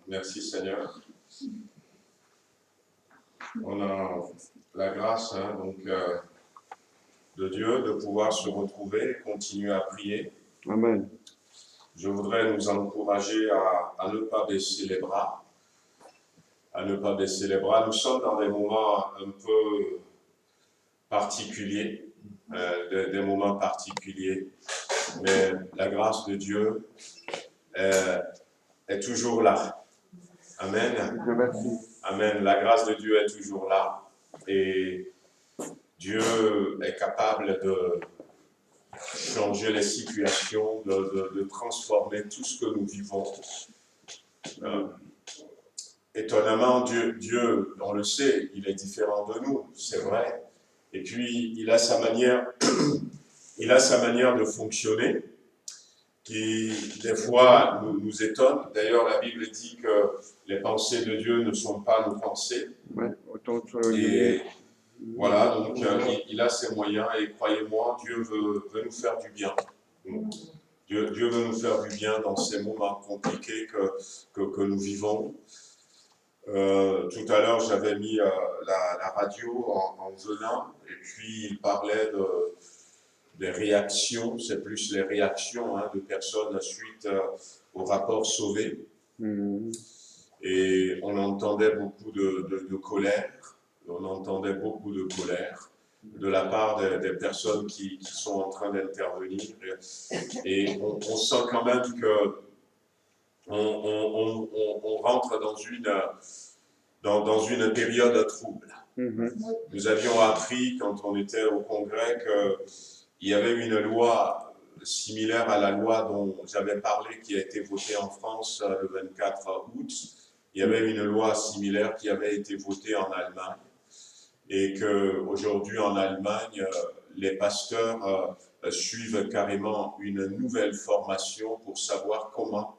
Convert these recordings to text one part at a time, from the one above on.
Merci Seigneur. On a la grâce de Dieu de pouvoir se retrouver et continuer à prier. Amen. Je voudrais nous encourager à ne pas baisser les bras. À ne pas baisser les bras. Nous sommes dans des moments un peu particuliers, des moments particuliers, mais la grâce de Dieu est toujours là. Amen. Dieu merci. Amen. La grâce de Dieu est toujours là et Dieu est capable de changer les situations, de transformer tout ce que nous vivons. Étonnamment, Dieu, on le sait, il est différent de nous, c'est vrai. Et puis, il a sa manière de fonctionner qui, des fois, nous étonne. D'ailleurs, la Bible dit que les pensées de Dieu ne sont pas nos pensées. Ouais, autant Et voilà, donc il a ses moyens et croyez-moi, Dieu veut nous faire du bien. Dieu veut nous faire du bien dans ces moments compliqués que nous vivons. Tout à l'heure, j'avais mis la radio en venant et puis il parlait des réactions, c'est plus les réactions de personnes suite au rapport Sauvé. Et on entendait beaucoup de colère, on entendait beaucoup de colère de la part des personnes qui sont en train d'intervenir. Et on sent quand même que on rentre dans une période trouble. Nous avions appris quand on était au Congrès qu'il y avait une loi similaire à la loi dont j'avais parlé qui a été votée en France le 24 août. Il y avait une loi similaire qui avait été votée en Allemagne et qu'aujourd'hui en Allemagne, les pasteurs suivent carrément une nouvelle formation pour savoir comment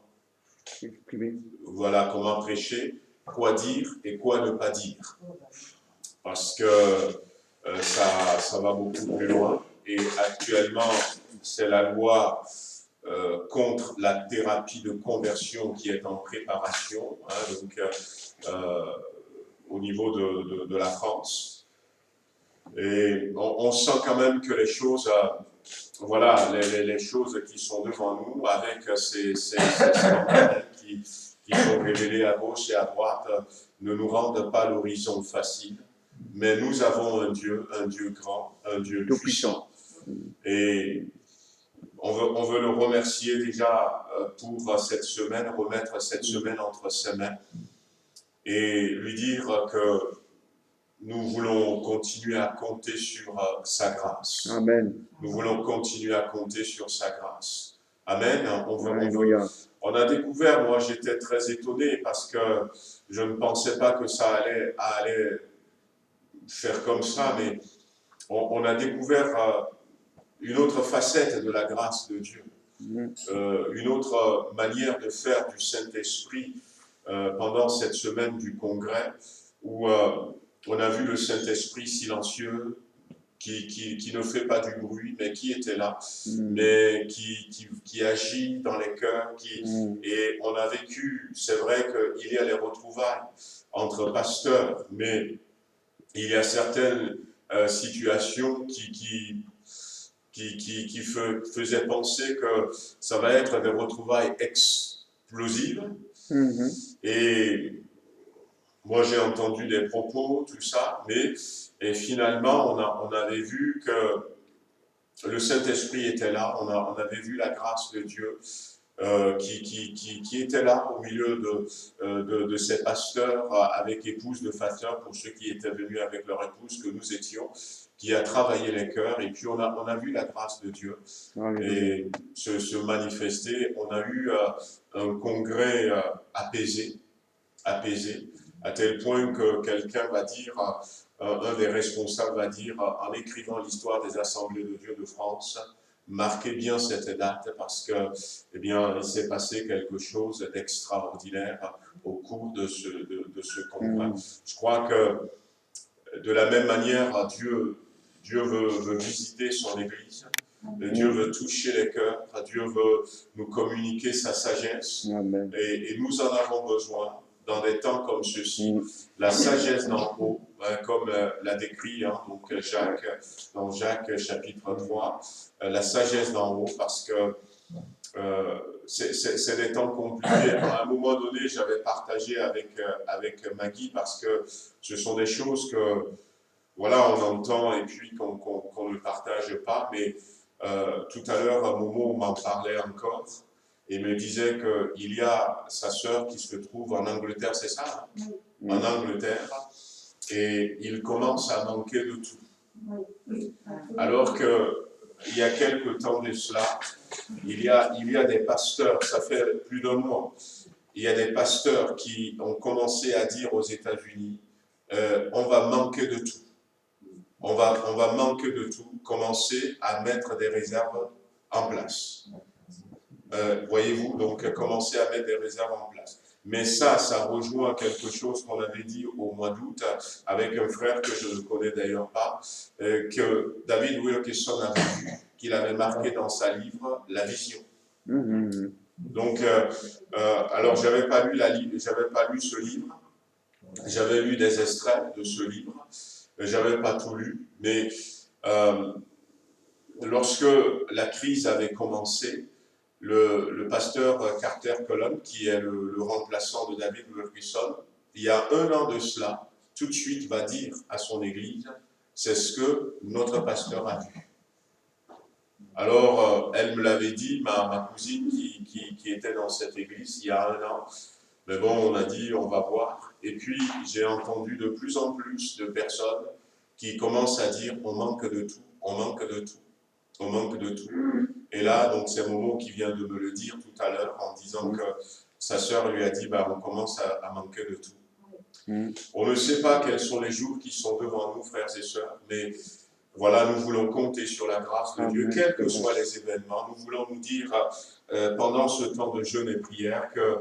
prêcher, quoi dire et quoi ne pas dire. Parce que ça va beaucoup plus loin. Et actuellement, c'est la loi contre la thérapie de conversion qui est en préparation, au niveau de la France. Et on sent quand même que les choses, les choses qui sont devant nous, avec ces scandales qui sont révélés à gauche et à droite, ne nous rendent pas l'horizon facile. Mais nous avons un Dieu grand, un Dieu puissant. Et on veut le remercier déjà pour cette semaine, remettre cette semaine entre ses mains et lui dire que nous voulons continuer à compter sur sa grâce. Amen. Nous voulons continuer à compter sur sa grâce. Amen. On a découvert, moi j'étais très étonné parce que je ne pensais pas que ça allait faire comme ça, mais on a découvert une autre facette de la grâce de Dieu, une autre manière de faire du Saint-Esprit pendant cette semaine du Congrès, où on a vu le Saint-Esprit silencieux, qui ne fait pas du bruit, mais qui était là, mais qui agit dans les cœurs, et on a vécu, c'est vrai qu'il y a les retrouvailles entre pasteurs, mais il y a certaines situations qui faisaient penser que ça va être des retrouvailles explosives. Et moi, j'ai entendu des propos, tout ça, et finalement, on avait vu que le Saint-Esprit était là, on avait vu la grâce de Dieu qui était là au milieu de ces pasteurs avec épouses de pasteurs, pour ceux qui étaient venus avec leur épouse, que nous étions, qui a travaillé les cœurs, et puis on a vu la grâce de Dieu et se manifester. On a eu un congrès apaisé, à tel point que quelqu'un va dire, un des responsables va dire, en écrivant l'histoire des Assemblées de Dieu de France, marquez bien cette date parce que, eh bien, il s'est passé quelque chose d'extraordinaire au cours de ce congrès. Je crois que de la même manière, Dieu veut visiter son Église. Dieu veut toucher les cœurs. Dieu veut nous communiquer sa sagesse. Et nous en avons besoin dans des temps comme ceux-ci. La sagesse d'en haut, comme l'a décrit donc Jacques, dans Jacques chapitre 3, la sagesse d'en haut, parce que c'est des temps compliqués. À un moment donné, j'avais partagé avec Maggie, parce que ce sont des choses que, voilà, on entend et puis qu'on ne partage pas, mais tout à l'heure, Momo m'en parlait encore et me disait qu'il y a sa sœur qui se trouve en Angleterre, c'est ça, hein? En Angleterre, et il commence à manquer de tout. Alors que il y a quelque temps de cela, il y a des pasteurs, ça fait plus d'un mois, il y a des pasteurs qui ont commencé à dire aux États-Unis, on va manquer de tout. On va manquer de tout, commencer à mettre des réserves en place. Voyez-vous, donc commencer à mettre des réserves en place. Mais ça rejoint quelque chose qu'on avait dit au mois d'août avec un frère que je ne connais d'ailleurs pas, que David Wilkerson avait vu, qu'il avait marqué dans sa livre, La Vision. Donc, alors j'avais pas lu ce livre, j'avais lu des extraits de ce livre, j'avais pas tout lu, mais lorsque la crise avait commencé, le pasteur Carter Cullen, qui est le remplaçant de David Wilkerson, il y a 1 an de cela, tout de suite va dire à son église, c'est ce que notre pasteur a vu. Alors, elle me l'avait dit, ma cousine qui était dans cette église il y a 1 an, mais bon, on a dit, on va voir. Et puis, j'ai entendu de plus en plus de personnes qui commencent à dire, on manque de tout, on manque de tout, on manque de tout. Et là, donc c'est Momo qui vient de me le dire tout à l'heure en disant que sa sœur lui a dit, on commence à manquer de tout. On ne sait pas quels sont les jours qui sont devant nous, frères et sœurs, mais voilà, nous voulons compter sur la grâce de Dieu, quels que soient les événements. Nous voulons nous dire, pendant ce temps de jeûne et prière, que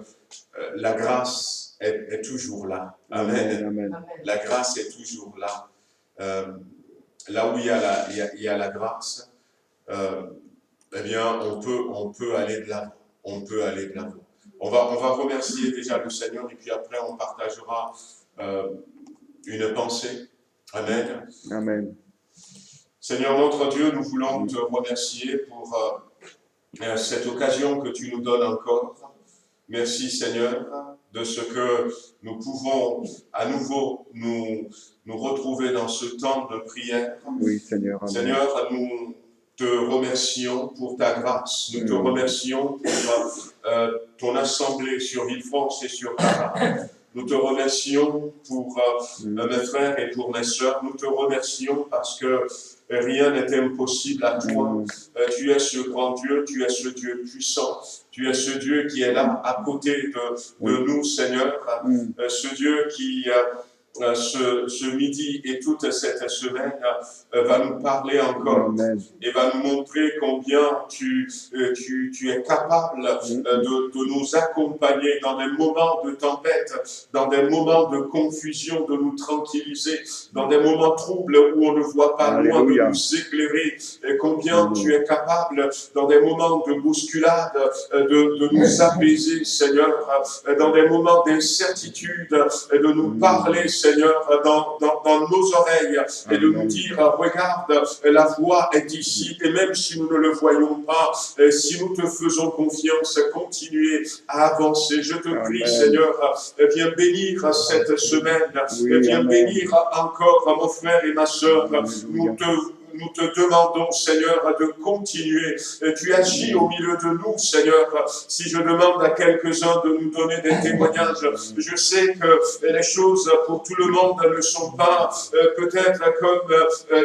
la grâce est toujours là. Amen. La grâce est toujours là. Là où il y a la grâce, eh bien, on peut aller de l'avant. On peut aller de l'avant. On va remercier déjà le Seigneur et puis après on partagera une pensée. Amen. Amen. Seigneur notre Dieu, nous voulons te remercier pour cette occasion que tu nous donnes encore. Merci Seigneur de ce que nous pouvons à nouveau nous retrouver dans ce temps de prière. Oui Seigneur. Amen. Seigneur, nous te remercions pour ta grâce. Nous te remercions pour ton assemblée sur Villefranche et sur Tara. Nous te remercions pour mes frères et pour mes sœurs. Nous te remercions parce que rien n'est impossible à toi. Tu es ce grand Dieu, tu es ce Dieu puissant. Tu es ce Dieu qui est là à côté de nous, Seigneur. Ce Dieu qui... ce midi et toute cette semaine va nous parler encore. Amen. Et va nous montrer combien tu es capable de nous accompagner dans des moments de tempête, dans des moments de confusion, de nous tranquilliser, dans des moments troubles où on ne voit pas loin, de nous éclairer, et combien tu es capable dans des moments de bousculade de nous apaiser, Seigneur, dans des moments d'incertitude, de nous parler, Seigneur, dans nos oreilles et de nous dire, regarde, la voie est ici et même si nous ne le voyons pas, si nous te faisons confiance, continuer à avancer. Je te prie, Seigneur, viens bénir cette semaine, viens bénir encore mon frère et ma sœur. Nous te demandons, Seigneur, de continuer. Tu agis au milieu de nous, Seigneur. Si je demande à quelques-uns de nous donner des témoignages, je sais que les choses pour tout le monde ne sont pas peut-être comme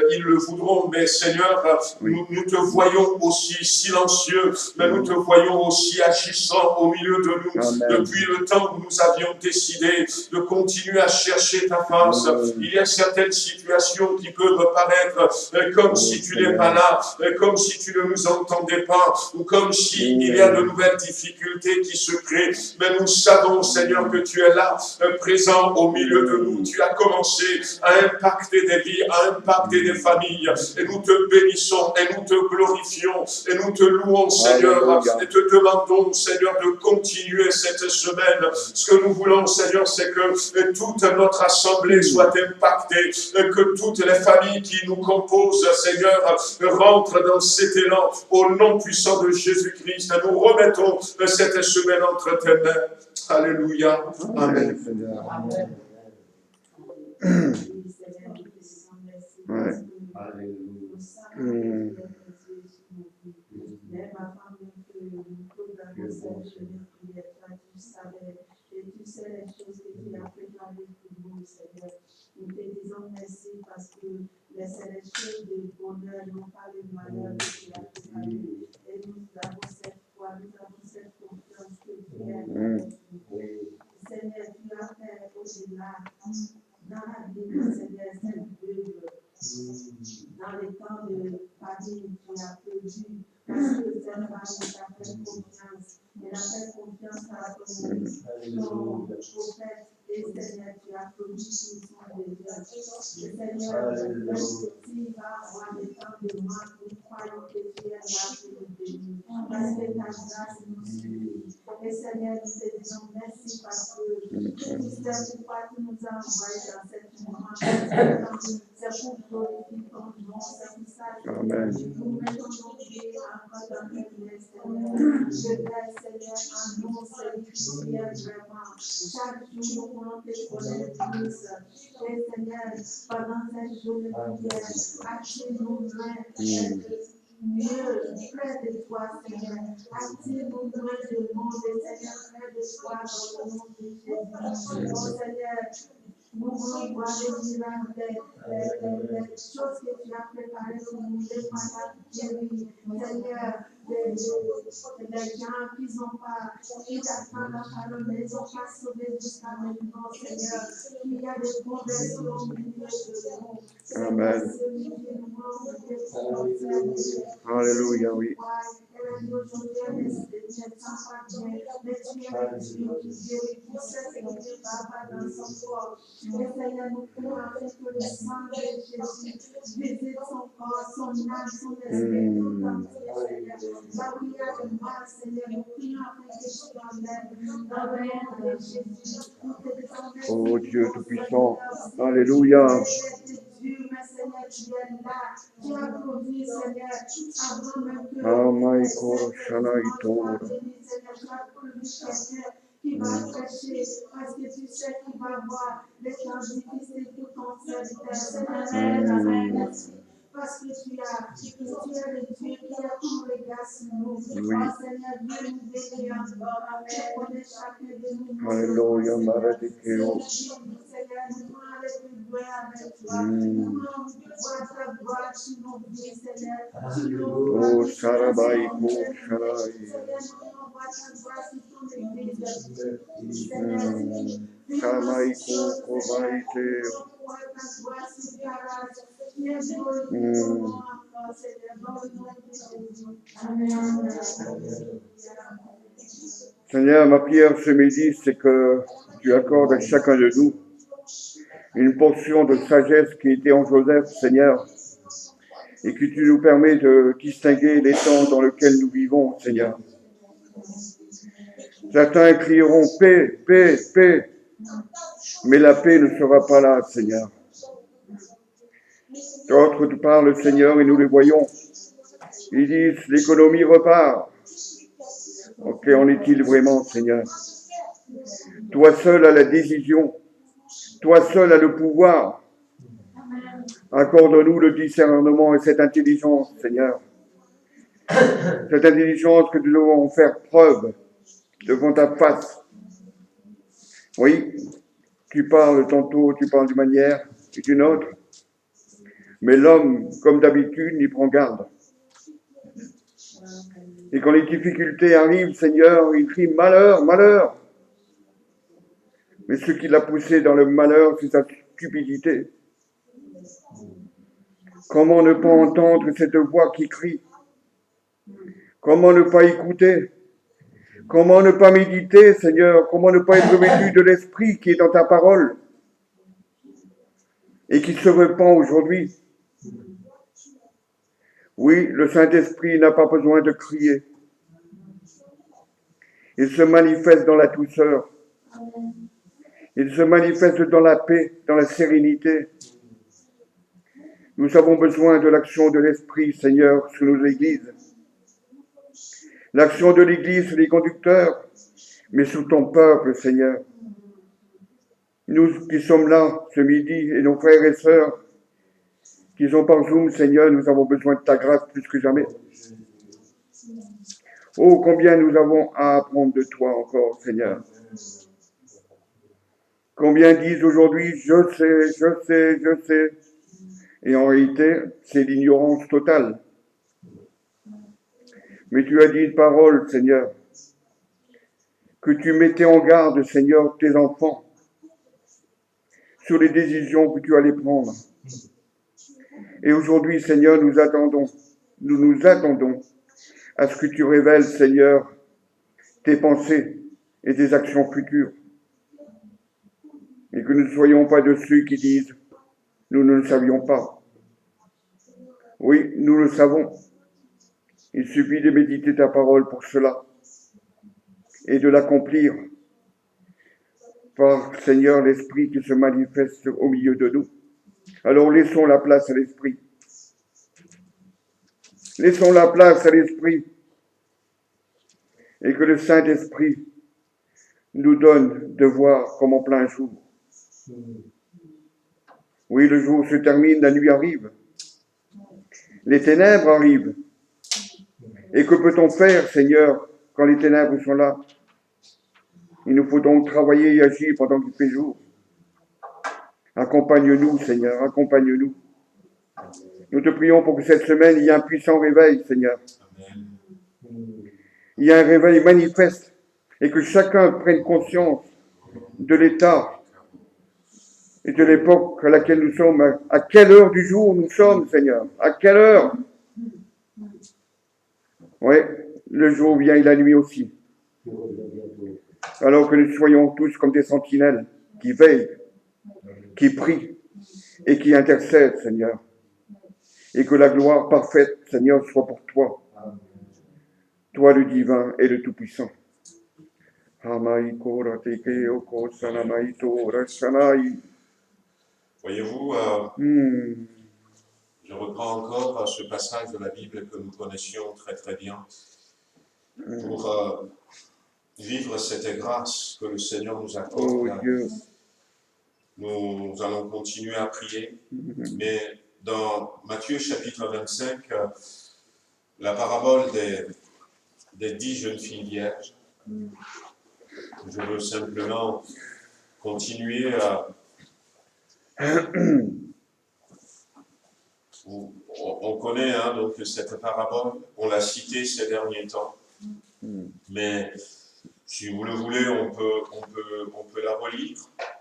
ils le voudront, mais Seigneur, nous te voyons aussi silencieux, mais nous te voyons aussi agissant au milieu de nous. Amen. Depuis le temps où nous avions décidé de continuer à chercher ta face, il y a certaines situations qui peuvent paraître comme comme si tu n'es pas là, comme si tu ne nous entendais pas, ou comme s'il y a de nouvelles difficultés qui se créent. Mais nous savons, Seigneur, que tu es là, présent au milieu de nous. Tu as commencé à impacter des vies, à impacter des familles. Et nous te bénissons, et nous te glorifions, et nous te louons, Seigneur, et te demandons, Seigneur, de continuer cette semaine. Ce que nous voulons, Seigneur, c'est que toute notre assemblée soit impactée, que toutes les familles qui nous composent, Seigneur, rentrent dans cet élan. Au nom puissant de Jésus-Christ, nous remettons cette semaine entre tes mains. Alléluia. Amen. Amen. Ouais. Tu sais les choses que tu as préparées pour nous, Seigneur. Nous te disons merci parce que c'est les choses de bonheur, non pas le malheur que tu as préparé. Et nous avons cette foi, nous avons cette confiance que tu es avec nous. Seigneur, tu as fait au-delà dans la vie, Seigneur, cette œuvre. Dans les temps de famille, tu as perdu. Parce que cette famille t'a fait confiance. Elle a fait confiance à ton prophète. Et Seigneur, tu as produit tout son désir. Seigneur, s'il va avoir des temps de manque, nous croyons que tu es là pour nous bénir. Parce que ta grâce nous suffit. Et Seigneur, nous te disons merci parce que tu sais pourquoi tu nous as envoyés dans cette moment. C'est pour glorifier ton nom. C'est pour ça que nous mettons nos pieds encore dans tes mains, Seigneur. Je prie, Seigneur, en nous, Seigneur, vraiment. Chaque jour, nous voulons te connaître plus. Et Seigneur, pendant cette journée de prière, active-nous mieux près de toi, Seigneur. Active-nous loin du monde, Seigneur, près de toi, dans le nom de Jésus. Oh Seigneur, nous voulons voir les miracles, les choses que tu as préparées pour nous, les malades guéris, Seigneur, les gens qui n'ont pas eu d'entendre la parole, mais ils n'ont pas sauvé jusqu'à maintenant, Seigneur. Il y a des conversions au milieu de nous. Amen. Alléluia, oui. Seigneur, nous pouvons afin que le sang de Jésus visite son corps, son âme, son esprit, tout entier, Seigneur. Là où il y a le mal, Seigneur, nous prions afin que tu l'enlèves dans le nom de Jésus. Oh Dieu Tout-Puissant, Alléluia. Dieu, mais Seigneur, tu es là. Tu as promis, Seigneur, avant même que tu as promis, Seigneur, qui va prêcher, parce que tu sais qu'il va voir les temps difficiles pour ton serviteur. Seigneur, merci. Parce que tu es le Dieu qui a tout regard sur nous. Oui. Oh Seigneur, Dieu nous bénit encore. Tu connais chacun de nous. Alléluia, Maradikeo. Seigneur, nous allons plus loin avec toi. Nous voulons voir ta gloire sur nos vies, Seigneur. Oh, Sarabaïko, Sharai. Seigneur, nous voulons voir ta gloire sur ton église. Seigneur, Samaïko, Kobaïte. Seigneur, ma prière ce midi, c'est que tu accordes à chacun de nous une portion de sagesse qui était en Joseph, Seigneur, et que tu nous permets de distinguer les temps dans lesquels nous vivons, Seigneur. Certains crieront paix, paix, paix, mais la paix ne sera pas là, Seigneur. D'autres te parlent, Seigneur, et nous les voyons. Ils disent, l'économie repart. Ok, en est-il vraiment, Seigneur? Toi seul as la décision. Toi seul as le pouvoir. Accorde-nous le discernement et cette intelligence, Seigneur. Cette intelligence que nous devons faire preuve devant ta face. Oui, tu parles tantôt, tu parles d'une manière et d'une autre. Mais l'homme, comme d'habitude, n'y prend garde. Et quand les difficultés arrivent, Seigneur, il crie malheur, malheur. Mais ce qui l'a poussé dans le malheur, c'est sa stupidité. Comment ne pas entendre cette voix qui crie? Comment ne pas écouter? Comment ne pas méditer, Seigneur? Comment ne pas être vêtu de l'Esprit qui est dans ta parole et qui se répand aujourd'hui? Oui, le Saint-Esprit n'a pas besoin de crier. Il se manifeste dans la douceur. Il se manifeste dans la paix, dans la sérénité. Nous avons besoin de l'action de l'Esprit, Seigneur, sur nos églises. L'action de l'Église sur les conducteurs, mais sur ton peuple, Seigneur. Nous qui sommes là ce midi et nos frères et sœurs qui sont par Zoom, Seigneur, nous avons besoin de ta grâce plus que jamais. Oh, combien nous avons à apprendre de toi encore, Seigneur. Combien disent aujourd'hui, je sais. Et en réalité, c'est l'ignorance totale. Mais tu as dit une parole, Seigneur, que tu mettais en garde, Seigneur, tes enfants sur les décisions que tu allais prendre. Et aujourd'hui, Seigneur, nous nous attendons à ce que tu révèles, Seigneur, tes pensées et tes actions futures. Et que nous ne soyons pas de ceux qui disent, nous ne le savions pas. Oui, nous le savons. Il suffit de méditer ta parole pour cela et de l'accomplir par, Seigneur, l'Esprit qui se manifeste au milieu de nous. Alors laissons la place à l'Esprit. Laissons la place à l'Esprit et que le Saint-Esprit nous donne de voir comme en plein jour. Oui, le jour se termine, la nuit arrive. Les ténèbres arrivent. Et que peut-on faire, Seigneur, quand les ténèbres sont là? Il nous faut donc travailler et agir pendant qu'il fait jour. Accompagne-nous, Seigneur, accompagne-nous. Nous te prions pour que cette semaine, il y ait un puissant réveil, Seigneur. Il y a un réveil manifeste et que chacun prenne conscience de l'état et de l'époque à laquelle nous sommes, à quelle heure du jour nous sommes, Seigneur, à quelle heure? Oui, le jour vient et la nuit aussi. Alors que nous soyons tous comme des sentinelles qui veillent, qui prient et qui intercèdent, Seigneur. Et que la gloire parfaite, Seigneur, soit pour toi. Toi le divin et le tout-puissant. Voyez-vous, je reprends encore ce passage de la Bible que nous connaissions très très bien pour vivre cette grâce que le Seigneur nous accorde. Oh, Dieu. Nous allons continuer à prier, mais dans Matthieu chapitre 25, la parabole des 10 jeunes filles vierges, je veux simplement continuer à... On connaît donc cette parabole, on l'a citée ces derniers temps, mais si vous le voulez, on peut la relire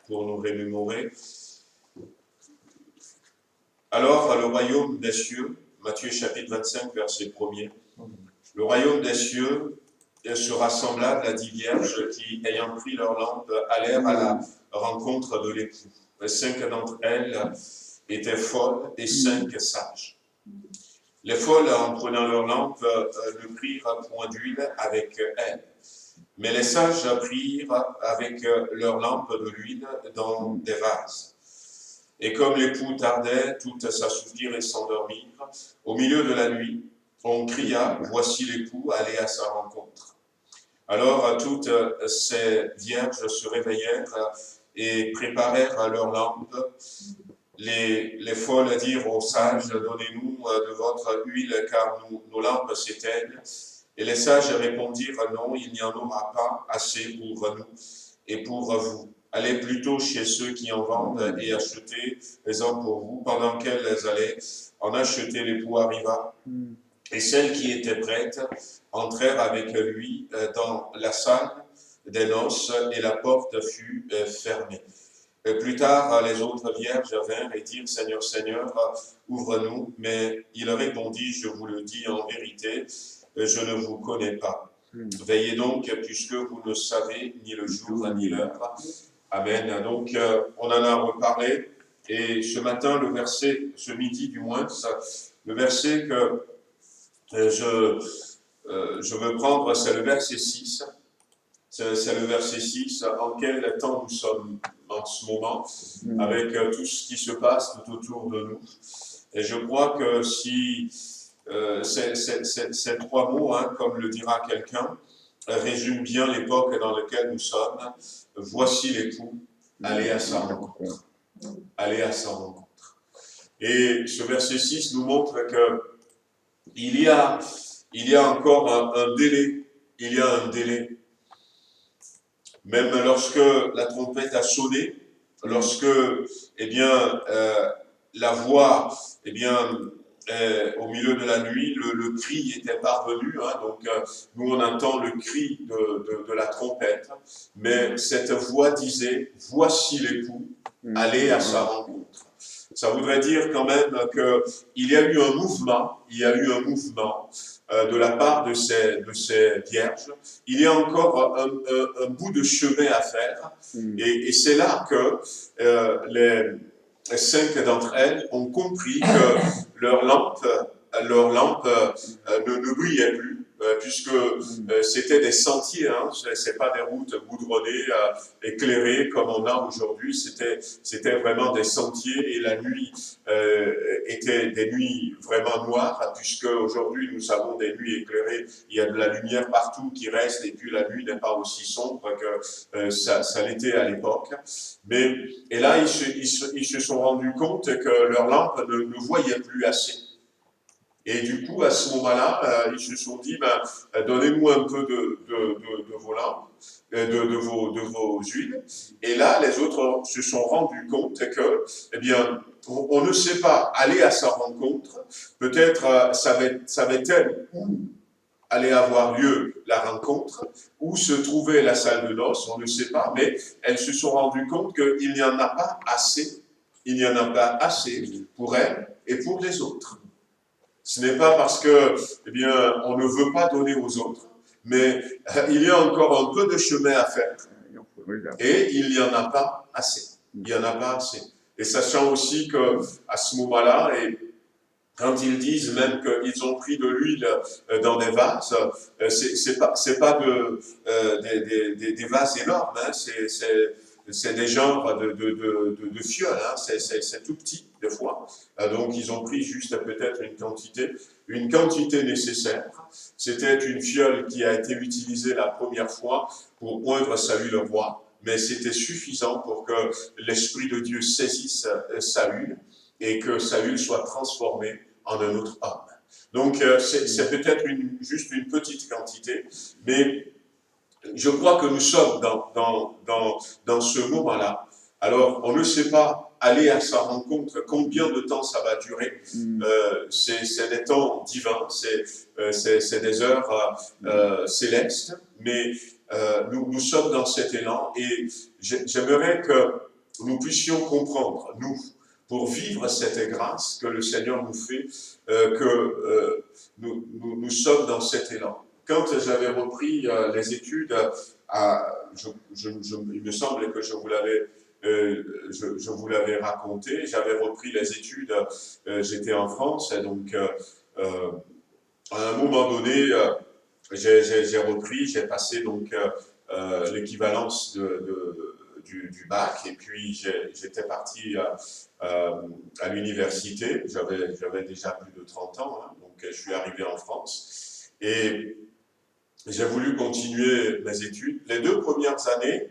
pour nous remémorer. Alors, le royaume des cieux, Matthieu chapitre 25, verset 1er, le royaume des cieux sera semblable à 10 vierges qui, ayant pris leur lampe, allèrent à la rencontre de l'époux. 5 d'entre elles étaient folles et 5 sages. Les folles, en prenant leur lampe, ne prirent point d'huile avec elles. Mais les sages prirent avec leur lampe de l'huile dans des vases. Et comme l'époux tardait, toutes s'assoupirent et s'endormirent. Au milieu de la nuit, on cria, voici l'époux, allez à sa rencontre. Alors toutes ces vierges se réveillèrent et préparèrent leur lampe. Les folles dirent aux sages, donnez-nous de votre huile, car nos lampes s'éteignent. Et les sages répondirent, non, il n'y en aura pas assez pour nous et pour vous. Allez plutôt chez ceux qui en vendent et achetez-en pour vous. Pendant qu'elles allaient en acheter, l'époux arriva. Et celles qui étaient prêtes entrèrent avec lui dans la salle des noces et la porte fut fermée. Et plus tard, les autres vierges vinrent et dirent, Seigneur, Seigneur, ouvre-nous. Mais il répondit, je vous le dis en vérité, je ne vous connais pas. Veillez donc, puisque vous ne savez ni le jour ni l'heure. Amen. Donc, on en a reparlé. Et ce matin, le verset, ce midi du moins, le verset que je veux prendre, c'est le verset 6. C'est le verset 6. En quel temps nous sommes en ce moment, avec tout ce qui se passe tout autour de nous. Et je crois que si ces trois mots, hein, comme le dira quelqu'un, résument bien l'époque dans laquelle nous sommes. Voici l'époux, allez à sa rencontre. Allez à sa rencontre. Et ce verset 6 nous montre que il y a encore un délai. Il y a un délai. Même lorsque la trompette a sonné, lorsque, eh bien, la voix, eh bien, au milieu de la nuit, le cri était parvenu. Hein, donc, nous, on entend le cri de la trompette. Mais cette voix disait, voici l'époux, allez à sa rencontre. Ça voudrait dire quand même qu'il y a eu un mouvement, de la part de ces vierges. Il y a encore un bout de chemin à faire. Et c'est là que les 5 d'entre elles ont compris que leur lampe ne brillait plus, puisque c'était des sentiers, hein, c'est pas des routes goudronnées, éclairées comme on a aujourd'hui, c'était vraiment des sentiers, et la nuit était des nuits vraiment noires, puisque aujourd'hui nous avons des nuits éclairées, il y a de la lumière partout qui reste, et puis la nuit n'est pas aussi sombre que ça l'était à l'époque. Et là, ils se sont rendus compte que leur lampe ne voyait plus assez. Et du coup, à ce moment-là, ils se sont dit, donnez-nous un peu de vos lampes, de vos huiles. Et là, les autres se sont rendus compte que, eh bien, on ne sait pas aller à sa rencontre. Peut-être savait-elle où allait avoir lieu la rencontre, où se trouvait la salle de noces, on ne sait pas, mais elles se sont rendues compte qu'il n'y en a pas assez. Il n'y en a pas assez pour elles et pour les autres. Ce n'est pas parce que, eh bien, on ne veut pas donner aux autres, mais il y a encore un peu de chemin à faire. Et il n'y en a pas assez. Il n'y en a pas assez. Et sachant aussi qu'à ce moment-là, et quand ils disent même qu'ils ont pris de l'huile dans des vases, c'est pas des vases énormes, hein, c'est des genres de fioles, hein, c'est tout petit des fois. Donc ils ont pris juste peut-être une quantité nécessaire. C'était une fiole qui a été utilisée la première fois pour oindre Saül le roi, mais c'était suffisant pour que l'Esprit de Dieu saisisse Saül et que Saül soit transformé en un autre homme. Donc c'est peut-être juste une petite quantité, mais je crois que nous sommes dans ce moment-là. Alors, on ne sait pas aller à sa rencontre, combien de temps ça va durer. C'est des temps divins, c'est des heures célestes, mais nous sommes dans cet élan et j'aimerais que nous puissions comprendre, nous, pour vivre cette grâce que le Seigneur nous fait, que nous sommes dans cet élan. Quand j'avais repris les études, il me semble que je vous l'avais raconté, j'avais repris les études, j'étais en France, et donc à un moment donné, j'ai repris, j'ai passé donc l'équivalence du bac, et puis j'étais parti à l'université, j'avais déjà plus de 30 ans, hein, donc je suis arrivé en France, et j'ai voulu continuer mes études. Les 2 premières années,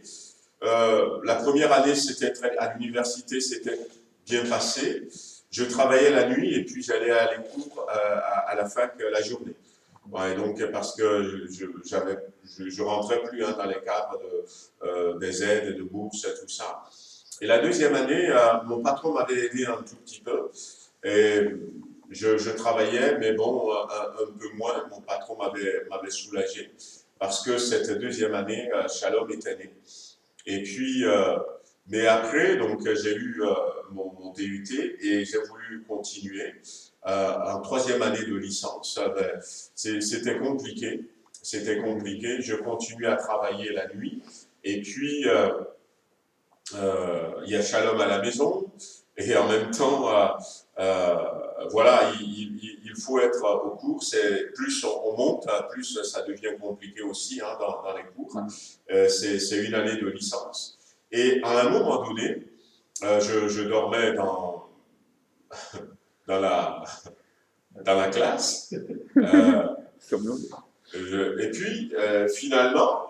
la première année à l'université, c'était bien passé. Je travaillais la nuit et puis j'allais à les cours à la fac la journée. Ouais, donc parce que je rentrais plus hein, dans les cadres des aides, de bourses et tout ça. Et la deuxième année, mon patron m'avait aidé un tout petit peu. Et je travaillais, mais bon, un peu moins. Mon patron m'avait soulagé parce que cette deuxième année, Shalom était né. Et puis, Mais après, donc, j'ai eu mon DUT et j'ai voulu continuer. En 3e année de licence, ben, c'était compliqué. C'était compliqué. Je continuais à travailler la nuit. Et puis, il y a Shalom à la maison. Et en même temps, voilà, il faut être au cours. Plus on monte, plus ça devient compliqué aussi hein, dans les cours. C'est une année de licence. Et à un moment donné, je dormais dans la classe. Et puis, finalement,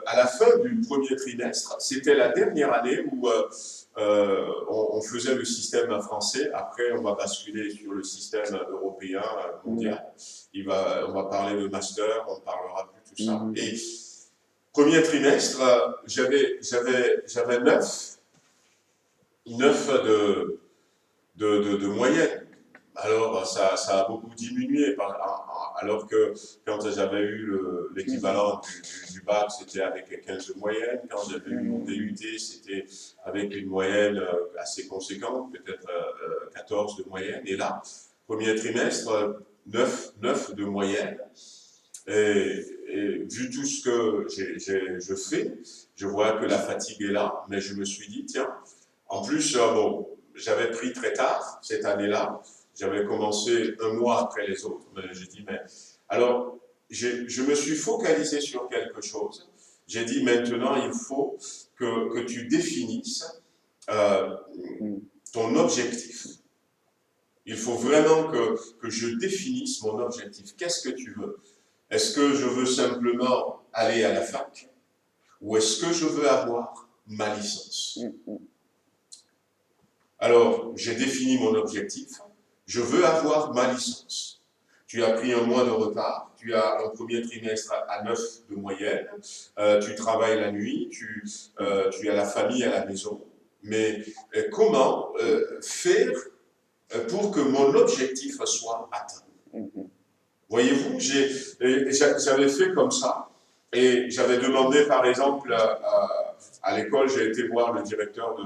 à la fin du premier trimestre, c'était la dernière année où on faisait le système français. Après, on va basculer sur le système européen, mondial. On va parler de master, on ne parlera plus tout ça. Et premier trimestre, j'avais 9 de moyenne. Alors, ça a beaucoup diminué, alors que quand j'avais eu l'équivalent du bac, c'était avec 15 de moyenne. Quand j'avais eu mon DUT, c'était avec une moyenne assez conséquente, peut-être 14 de moyenne. Et là, premier trimestre, 9 de moyenne. Et vu tout ce que je fais, je vois que la fatigue est là, mais je me suis dit, tiens, en plus, bon, j'avais pris très tard cette année-là. J'avais commencé un mois après les autres, mais j'ai dit, mais... Alors, je me suis focalisé sur quelque chose. J'ai dit, maintenant, il faut que tu définisses ton objectif. Il faut vraiment que je définisse mon objectif. Qu'est-ce que tu veux? Est-ce que je veux simplement aller à la fac? Ou est-ce que je veux avoir ma licence? Alors, j'ai défini mon objectif. Je veux avoir ma licence. Tu as pris un mois de retard, tu as un premier trimestre à 9 de moyenne, tu travailles la nuit, tu as la famille à la maison. Mais comment faire pour que mon objectif soit atteint? Voyez-vous, j'avais fait comme ça, et j'avais demandé par exemple à l'école, j'ai été voir le directeur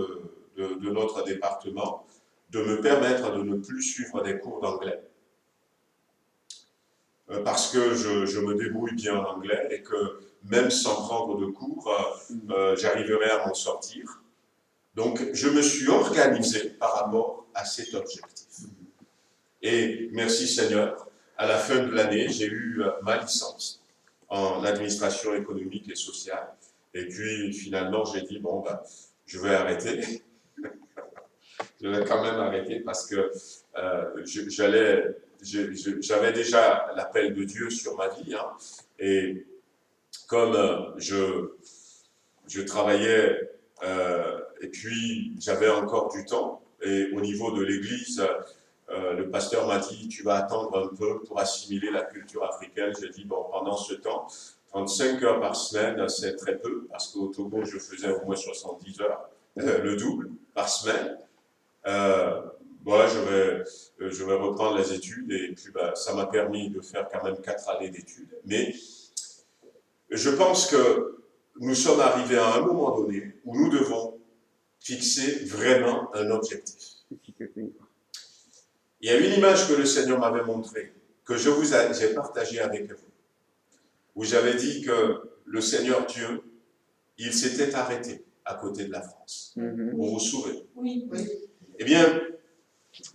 de notre département, de me permettre de ne plus suivre des cours d'anglais. Parce que je me débrouille bien en anglais et que même sans prendre de cours, j'arriverai à m'en sortir. Donc, je me suis organisé par rapport à cet objectif. Et merci Seigneur, à la fin de l'année, j'ai eu ma licence en administration économique et sociale. Et puis, finalement, j'ai dit, bon, ben, je vais arrêter. Je vais quand même arrêter parce que j'avais déjà l'appel de Dieu sur ma vie. Hein, et comme je travaillais et puis j'avais encore du temps, et au niveau de l'église, le pasteur m'a dit, tu vas attendre un peu pour assimiler la culture africaine. J'ai dit, bon, pendant ce temps, 35 heures par semaine, c'est très peu, parce qu'au Togo, je faisais au moins 70 heures, le double par semaine. Voilà, je vais reprendre les études et puis ça m'a permis de faire quand même 4 années d'études. Mais je pense que nous sommes arrivés à un moment donné où nous devons fixer vraiment un objectif. Il y a une image que le Seigneur m'avait montrée, que j'ai partagée avec vous, où j'avais dit que le Seigneur Dieu, il s'était arrêté à côté de la France. Vous vous souvenez? Oui. Eh bien,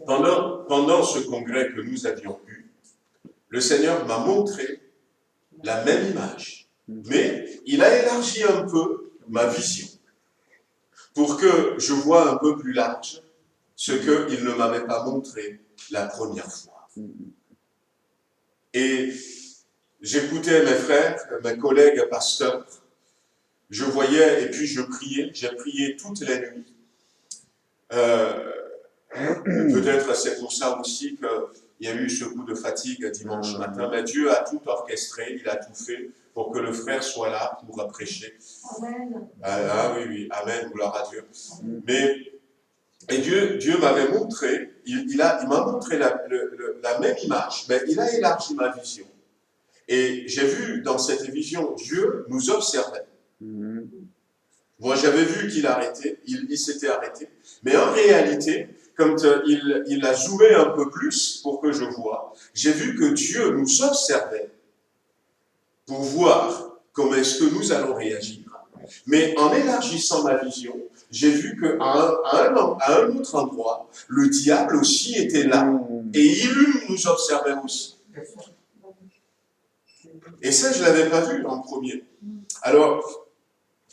pendant ce congrès que nous avions eu, le Seigneur m'a montré la même image, mais il a élargi un peu ma vision pour que je vois un peu plus large ce qu'il ne m'avait pas montré la première fois. Et j'écoutais mes frères, mes collègues pasteurs, je voyais et puis je priais, j'ai prié toutes les nuits. Peut-être c'est pour ça aussi qu'il y a eu ce coup de fatigue dimanche matin, mais Dieu a tout orchestré, il a tout fait pour que le frère soit là pour prêcher. Amen. Oui, amen, gloire à Dieu. Et Dieu m'avait montré, il m'a montré la même image, mais il a élargi ma vision. Et j'ai vu dans cette vision, Dieu nous observait. Moi, j'avais vu qu'il arrêtait, il s'était arrêté. Mais en réalité, quand il a zoomé un peu plus pour que je vois, j'ai vu que Dieu nous observait pour voir comment est-ce que nous allons réagir. Mais en élargissant ma vision, j'ai vu qu'à un autre endroit, le diable aussi était là. Et il nous observait aussi. Et ça, je ne l'avais pas vu en premier. Alors,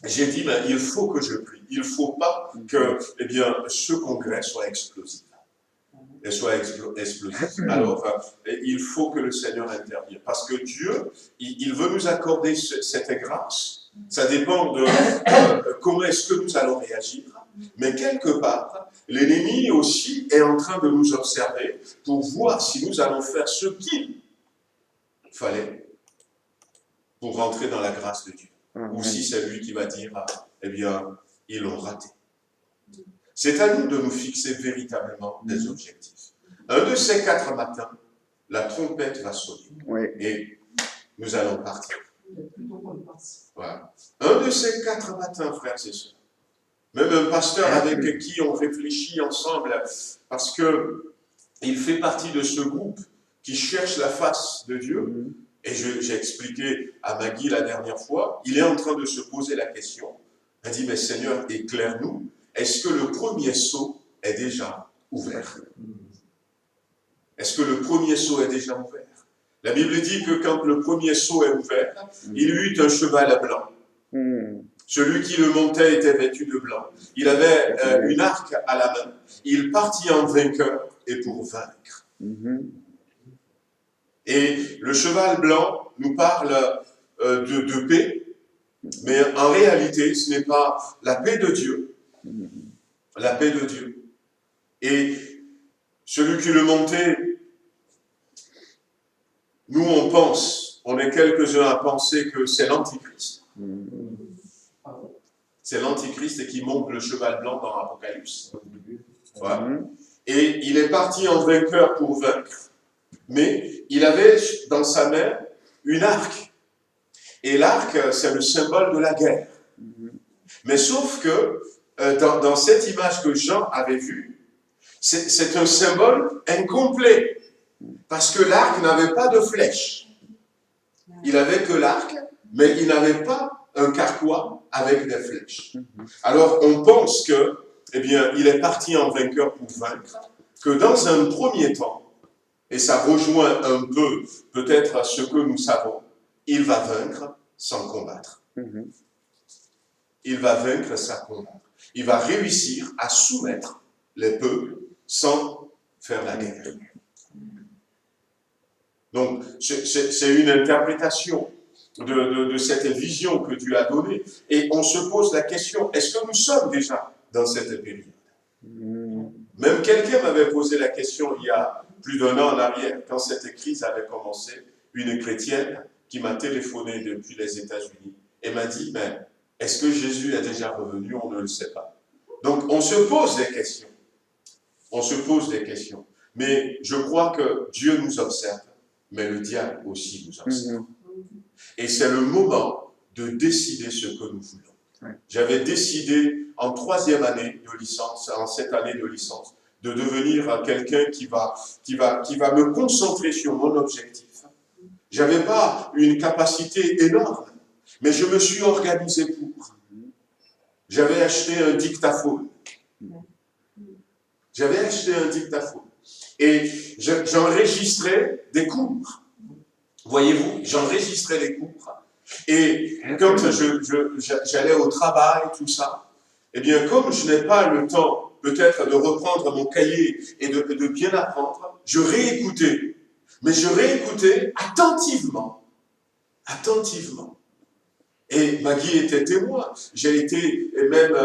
j'ai dit, ben, il faut que je prie. Il ne faut pas que ce congrès soit explosif. Et soit explosif. Alors, il faut que le Seigneur intervienne. Parce que Dieu, il veut nous accorder cette grâce. Ça dépend de comment est-ce que nous allons réagir. Mais quelque part, l'ennemi aussi est en train de nous observer pour voir si nous allons faire ce qu'il fallait pour rentrer dans la grâce de Dieu. Ou si c'est lui qui va dire, ils l'ont raté. C'est à nous de nous fixer véritablement des objectifs. Un de ces 4 matins, la trompette va sonner. Oui. Et nous allons partir. Voilà. Un de ces 4 matins, frères et sœurs. Même un pasteur avec qui on réfléchit ensemble, parce qu'il fait partie de ce groupe qui cherche la face de Dieu. Et j'ai expliqué à Maggie la dernière fois, il est en train de se poser la question. Il dit, mais Seigneur, éclaire-nous. Est-ce que le premier seau est déjà ouvert? Est-ce que le premier seau est déjà ouvert? La Bible dit que quand le premier seau est ouvert, il eut un cheval blanc. Celui qui le montait était vêtu de blanc. Il avait une arc à la main. Il partit en vainqueur et pour vaincre. Et le cheval blanc nous parle de paix, mais en réalité, ce n'est pas la paix de Dieu. La paix de Dieu. Et celui qui le montait, nous on est quelques-uns à penser que c'est l'Antichrist. C'est l'Antichrist qui monte le cheval blanc dans l'Apocalypse. Voilà. Et il est parti en vainqueur pour vaincre. Mais il avait dans sa main une arc. Et l'arc, c'est le symbole de la guerre. Mais sauf que dans cette image que Jean avait vue, c'est un symbole incomplet. Parce que l'arc n'avait pas de flèche. Il avait que l'arc, mais il n'avait pas un carquois avec des flèches. Alors on pense que, il est parti en vainqueur pour vaincre, que dans un premier temps, et ça rejoint un peu peut-être ce que nous savons, il va vaincre sans combattre. Il va vaincre sans combattre. Il va réussir à soumettre les peuples sans faire la guerre. Donc, c'est une interprétation de cette vision que Dieu a donnée. Et on se pose la question, est-ce que nous sommes déjà dans cette période? Même quelqu'un m'avait posé la question il y a plus d'1 an en arrière, quand cette crise avait commencé, une chrétienne qui m'a téléphoné depuis les États-Unis et m'a dit, mais est-ce que Jésus est déjà revenu? On ne le sait pas. Donc, on se pose des questions. On se pose des questions. Mais je crois que Dieu nous observe, mais le diable aussi nous observe. Et c'est le moment de décider ce que nous voulons. J'avais décidé en 3e année de licence, en cette année de licence, de devenir quelqu'un qui va me concentrer sur mon objectif. Je n'avais pas une capacité énorme, mais je me suis organisé pour. J'avais acheté un dictaphone. Et j'enregistrais des cours. Voyez-vous, j'enregistrais les cours. Et quand j'allais au travail, tout ça, comme je n'ai pas le temps, peut-être, de reprendre mon cahier et de bien apprendre, je réécoutais. Mais je réécoutais attentivement. Et Maggie était témoin. J'ai été même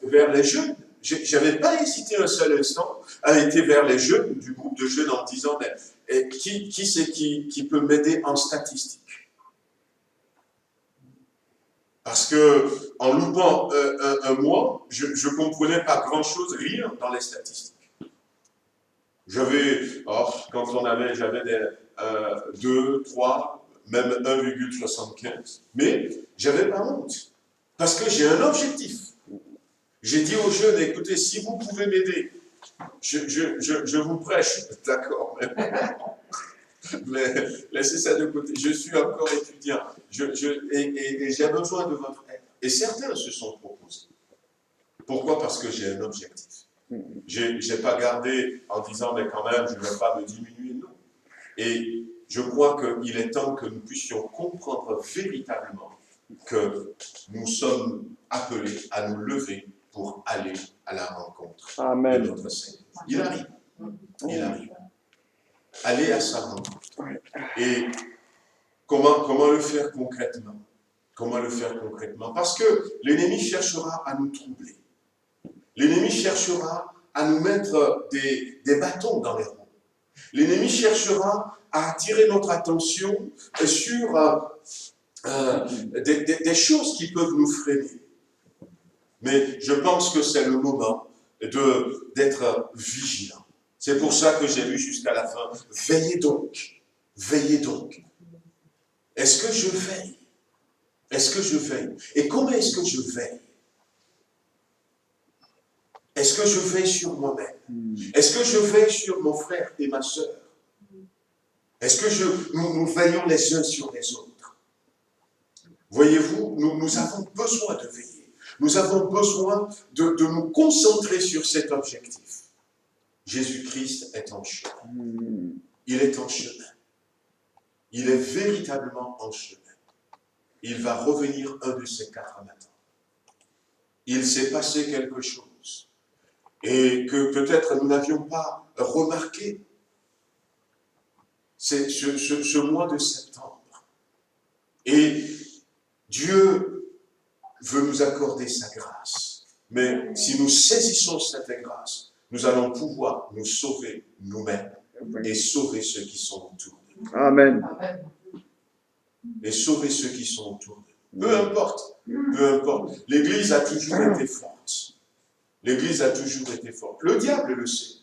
vers les jeunes. Je n'avais pas hésité un seul instant à aller vers les jeunes du groupe de jeunes en disant qui c'est qui peut m'aider en statistique? Parce que en loupant un mois, je ne comprenais pas grand-chose, rien dans les statistiques. J'avais des 2, 3, même 1,75, mais j'avais pas honte. Parce que j'ai un objectif. J'ai dit aux jeunes, écoutez, si vous pouvez m'aider, je vous prêche, d'accord, mais laissez ça de côté. Je suis encore étudiant et j'ai besoin de votre aide. Et certains se sont proposés. Pourquoi? Parce que j'ai un objectif. Je n'ai pas gardé en disant, mais quand même, je ne vais pas me diminuer, non. Et je crois qu'il est temps que nous puissions comprendre véritablement que nous sommes appelés à nous lever pour aller à la rencontre Amen. de notre Seigneur. Il arrive. Il arrive. Aller à sa rencontre. Et comment le faire concrètement? Comment le faire concrètement? Parce que l'ennemi cherchera à nous troubler. L'ennemi cherchera à nous mettre des bâtons dans les roues. L'ennemi cherchera à attirer notre attention sur des choses qui peuvent nous freiner. Mais je pense que c'est le moment d'être vigilant. C'est pour ça que j'ai lu jusqu'à la fin. Veillez donc. Veillez donc. Est-ce que je veille? Est-ce que je veille? Et comment est-ce que je veille? Est-ce que je veille sur moi-même? Est-ce que je veille sur mon frère et ma sœur? Est-ce que nous veillons les uns sur les autres? Voyez-vous, nous avons besoin de veiller. Nous avons besoin de nous concentrer sur cet objectif. Jésus-Christ est en chemin. Il est en chemin. Il est véritablement en chemin. Il va revenir un de ces 4 matins. Il s'est passé quelque chose. Et que peut-être nous n'avions pas remarqué. C'est ce mois de septembre. Et Dieu veut nous accorder sa grâce. Mais si nous saisissons cette grâce, nous allons pouvoir nous sauver nous-mêmes et sauver ceux qui sont autour de nous. Amen. Et sauver ceux qui sont autour de nous. Peu importe. Peu importe. L'Église a toujours été forte. L'Église a toujours été forte. Le diable le sait.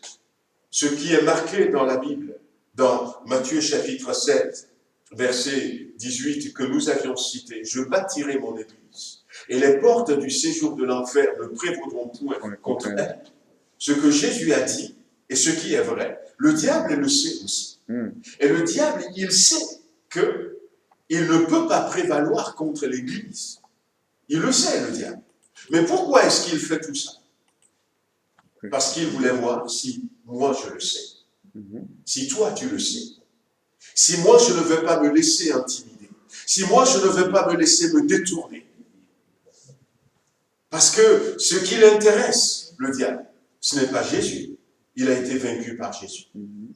Ce qui est marqué dans la Bible, dans Matthieu chapitre 7, verset 18 que nous avions cité, « Je bâtirai mon Église, et les portes du séjour de l'enfer ne prévaudront point contre elle. » Ce que Jésus a dit, et ce qui est vrai, le diable le sait aussi. Et le diable, il sait qu'il ne peut pas prévaloir contre l'Église. Il le sait, le diable. Mais pourquoi est-ce qu'il fait tout ça? Parce qu'il voulait voir si moi je le sais. Si toi tu le sais. Si moi je ne vais pas me laisser intimider. Si moi je ne vais pas me laisser me détourner. Parce que ce qui l'intéresse, le diable, ce n'est pas Jésus. Il a été vaincu par Jésus.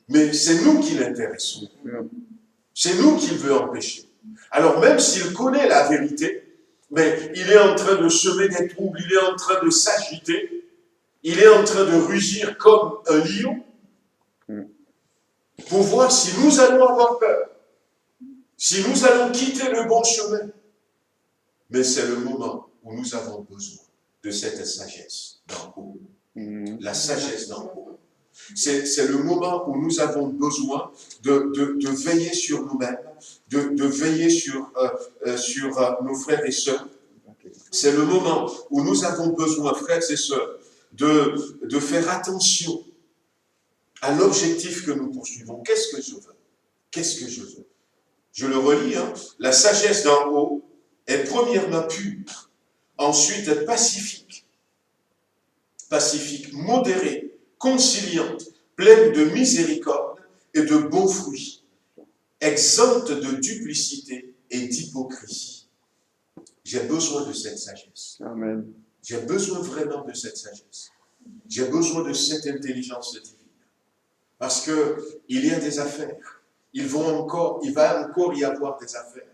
Mais c'est nous qui l'intéressons. C'est nous qu'il veut empêcher. Alors même s'il connaît la vérité, mais il est en train de semer des troubles, il est en train de s'agiter, il est en train de rugir comme un lion pour voir si nous allons avoir peur, si nous allons quitter le bon chemin. Mais c'est le moment où nous avons besoin de cette sagesse d'en haut. La sagesse d'en haut. C'est le moment où nous avons besoin de veiller sur nous-mêmes, de veiller sur nos frères et sœurs. C'est le moment où nous avons besoin, frères et sœurs, de faire attention à l'objectif que nous poursuivons. Qu'est-ce que je veux? Qu'est-ce que je veux? Je le relis, hein? La sagesse d'en haut est premièrement pure, ensuite pacifique, modérée, conciliante, pleine de miséricorde et de bons fruits, exempte de duplicité et d'hypocrisie. J'ai besoin de cette sagesse. Amen. J'ai besoin vraiment de cette sagesse. J'ai besoin de cette intelligence divine. Parce qu'il y a des affaires. Il va encore y avoir des affaires.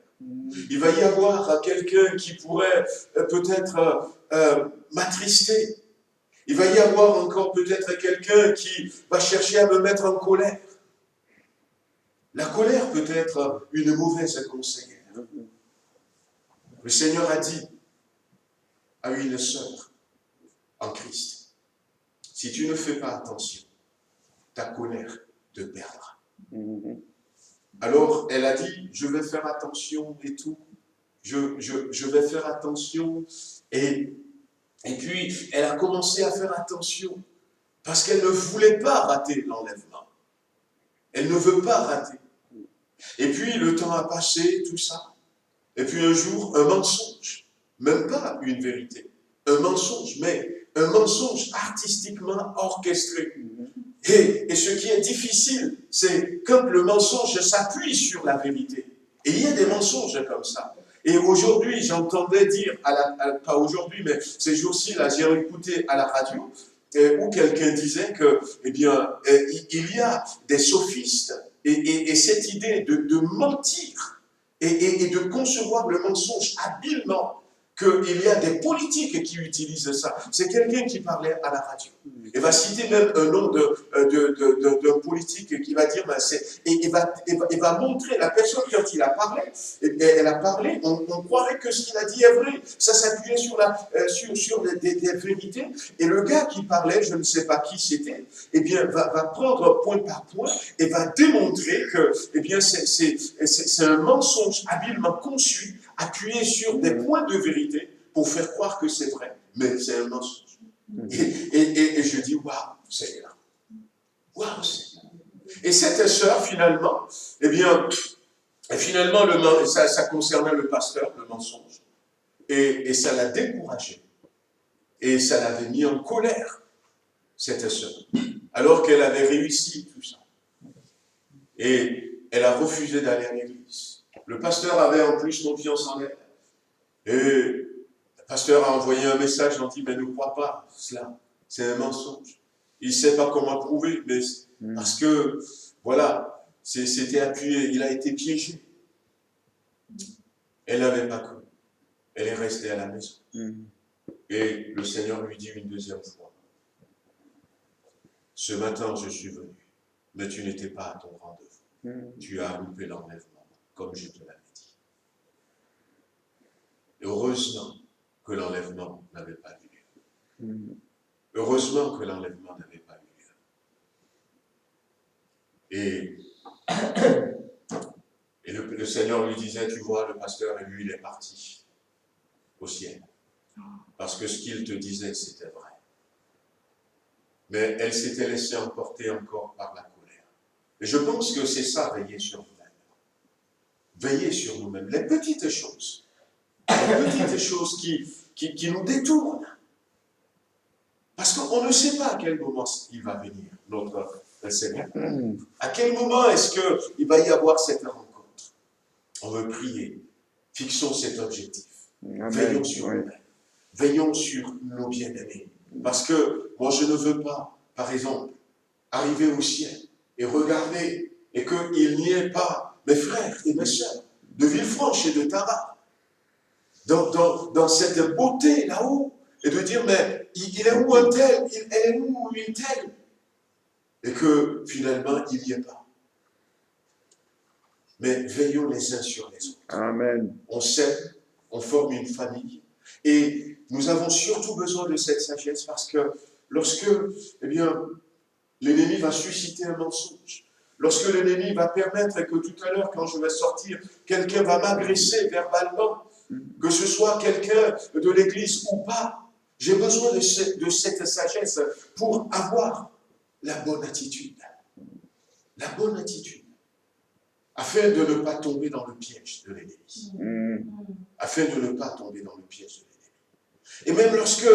Il va y avoir quelqu'un qui pourrait peut-être m'attrister. Il va y avoir encore peut-être quelqu'un qui va chercher à me mettre en colère. La colère peut être une mauvaise conseillère. Le Seigneur a dit à une sœur en Christ, si tu ne fais pas attention, ta colère te perdra. Alors, elle a dit, je vais faire attention et tout. je vais faire attention. Et puis, elle a commencé à faire attention parce qu'elle ne voulait pas rater l'enlèvement. Elle ne veut pas rater. Et puis, le temps a passé, tout ça. Et puis, un jour, un mensonge. Même pas une vérité. Un mensonge, mais un mensonge artistiquement orchestré. Et ce qui est difficile, c'est quand le mensonge s'appuie sur la vérité. Et il y a des mensonges comme ça. Et aujourd'hui, j'entendais dire, pas aujourd'hui, mais ces jours-ci, là, j'ai écouté à la radio, où quelqu'un disait que, eh bien, il y a des sophistes, et cette idée de mentir, et de concevoir le mensonge habilement, qu'il y a des politiques qui utilisent ça. C'est quelqu'un qui parlait à la radio. Il va citer même un nom d'un politique qui va dire, et il va montrer la personne quand il a parlé, elle a parlé, on croirait que ce qu'il a dit est vrai. Ça s'appuyait sur des vérités. Et le gars qui parlait, je ne sais pas qui c'était, eh bien, va prendre point par point et va démontrer que, eh bien, c'est un mensonge habilement conçu, appuyé sur des points de vérité pour faire croire que c'est vrai, mais c'est un mensonge. Et je dis, waouh, Seigneur. Waouh, Seigneur. Et cette sœur, finalement, eh bien, finalement, ça concernait le pasteur, le mensonge. Et ça l'a découragé. Et ça l'avait mis en colère, cette sœur. Alors qu'elle avait réussi tout ça. Et elle a refusé d'aller à l'église. Le pasteur avait en plus confiance en elle. Et le pasteur a envoyé un message, en dit, mais ne crois pas cela, c'est un mensonge. Il ne sait pas comment prouver, mais parce que, voilà, c'était appuyé, il a été piégé. Elle n'avait pas cru. Elle est restée à la maison. Et le Seigneur lui dit une deuxième fois, ce matin je suis venu, mais tu n'étais pas à ton rendez-vous. Tu as loupé l'enlèvement, comme je te l'avais dit. Heureusement que l'enlèvement n'avait pas eu lieu. Heureusement que l'enlèvement n'avait pas eu lieu. Et le Seigneur lui disait, tu vois, le pasteur, et lui, il est parti au ciel. Parce que ce qu'il te disait, c'était vrai. Mais elle s'était laissée emporter encore par la colère. Et je pense que c'est ça, veiller sur nous-mêmes. Veiller sur nous-mêmes. Les petites choses qui nous détournent. Parce qu'on ne sait pas à quel moment il va venir, notre Seigneur. À quel moment est-ce qu'il va y avoir cette rencontre? On veut prier. Fixons cet objectif. Amen. Veillons sur nous-mêmes. Veillons sur nos bien-aimés. Parce que moi, je ne veux pas, par exemple, arriver au ciel et regarder et qu'il n'y ait pas mes frères et mes sœurs de Villefranche et de Tara dans cette beauté là-haut et de dire, mais il est où un tel, elle est où une telle? Et que finalement, il n'y ait pas. Mais veillons les uns sur les autres. Amen. On s'aime, on forme une famille. Et nous avons surtout besoin de cette sagesse parce que lorsque, eh bien, l'ennemi va susciter un mensonge, lorsque l'ennemi va permettre que tout à l'heure, quand je vais sortir, quelqu'un va m'agresser verbalement, que ce soit quelqu'un de l'église ou pas, j'ai besoin de cette sagesse pour avoir la bonne attitude. La bonne attitude. Afin de ne pas tomber dans le piège de l'ennemi. Afin de ne pas tomber dans le piège de l'ennemi. Et même lorsque,